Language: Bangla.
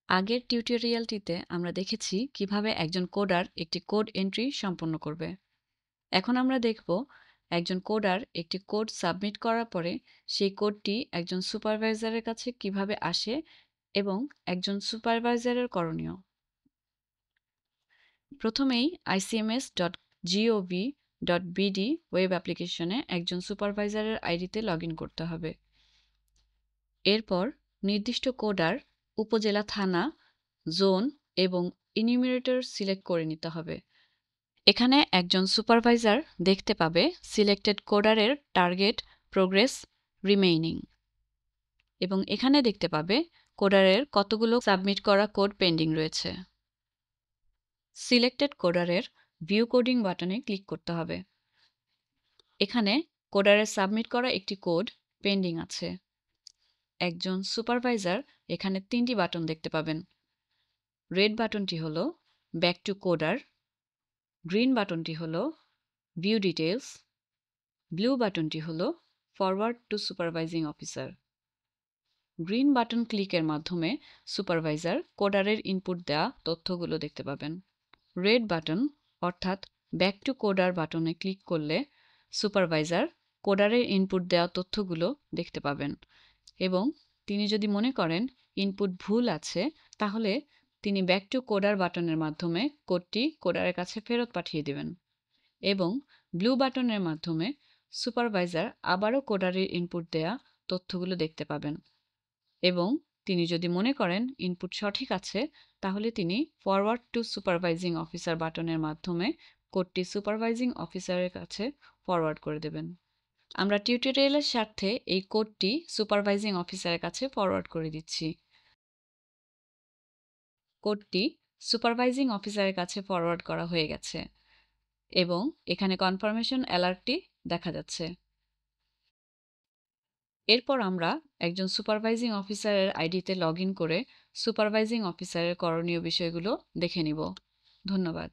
আগের টিউটোরিয়ালটিতে আমরা দেখেছি কিভাবে একজন কোডার একটি কোড এন্ট্রি সম্পন্ন করবে। এখন আমরা দেখব একজন কোডার একটি কোড সাবমিট করার পরে সেই কোডটি একজন সুপারভাইজারের কাছে কিভাবে আসে এবং একজন সুপারভাইজারের করণীয়। প্রথমেই icms.gov.bd ওয়েব অ্যাপ্লিকেশনে একজন সুপারভাইজারের আইডিতে লগ ইন করতে হবে। এরপর নির্দিষ্ট কোডার, উপজেলা, থানা, জোন এবং ইনিউমারেটর সিলেক্ট করে নিতে হবে। এখানে একজন সুপারভাইজার দেখতে পাবে সিলেক্টেড কোডারের টার্গেট, প্রোগ্রেস, রিমেইনিং এবং এখানে দেখতে পাবে কোডারের কতগুলো সাবমিট করা কোড পেন্ডিং রয়েছে। সিলেক্টেড কোডারের ভিউ কোডিং বাটনে ক্লিক করতে হবে। এখানে কোডারের সাবমিট করা একটি কোড পেন্ডিং আছে। একজন সুপারভাইজার এখানে 3টি বাটন দেখতে পাবেন। রেড বাটনটি হলো ব্যাক টু কোডার, গ্রিন বাটনটি হলো ভিউ ডিটেইলস, ব্লু বাটনটি হলো forward to supervising officer. Green button ক্লিকের মাধ্যমে সুপারভাইজার কোডারের ইনপুট দেওয়া তথ্যগুলো দেখতে পাবেন। রেড বাটন অর্থাৎ ব্যাক টু কোডার বাটনে ক্লিক করলে সুপারভাইজার কোডারের ইনপুট দেওয়া তথ্যগুলো দেখতে পাবেন এবং তিনি যদি মনে করেন ইনপুট ভুল আছে তাহলে তিনি ব্যাক টু কোডার বাটনের মাধ্যমে কোডটি কোডারের কাছে ফেরত পাঠিয়ে দেবেন এবং ব্লু বাটনের মাধ্যমে সুপারভাইজার আবারও কোডারের ইনপুট দেয়া তথ্যগুলো দেখতে পাবেন এবং তিনি যদি মনে করেন ইনপুট সঠিক আছে তাহলে তিনি ফরওয়ার্ড টু সুপারভাইজিং অফিসার বাটনের মাধ্যমে কোডটি সুপারভাইজিং অফিসারের কাছে ফরওয়ার্ড করে দেবেন। আমরা টিউটোরিয়ালের স্বার্থে এই কোডটি সুপারভাইজিং অফিসারের কাছে ফরওয়ার্ড করে দিচ্ছি। কোডটি সুপারভাইজিং অফিসারের কাছে ফরওয়ার্ড করা হয়ে গেছে এবং এখানে কনফার্মেশন অ্যালার্টটি দেখা যাচ্ছে। এরপর আমরা একজন সুপারভাইজিং অফিসারের আইডিতে লগ ইন করে সুপারভাইজিং অফিসারের করণীয় বিষয়গুলো দেখে নিব। ধন্যবাদ।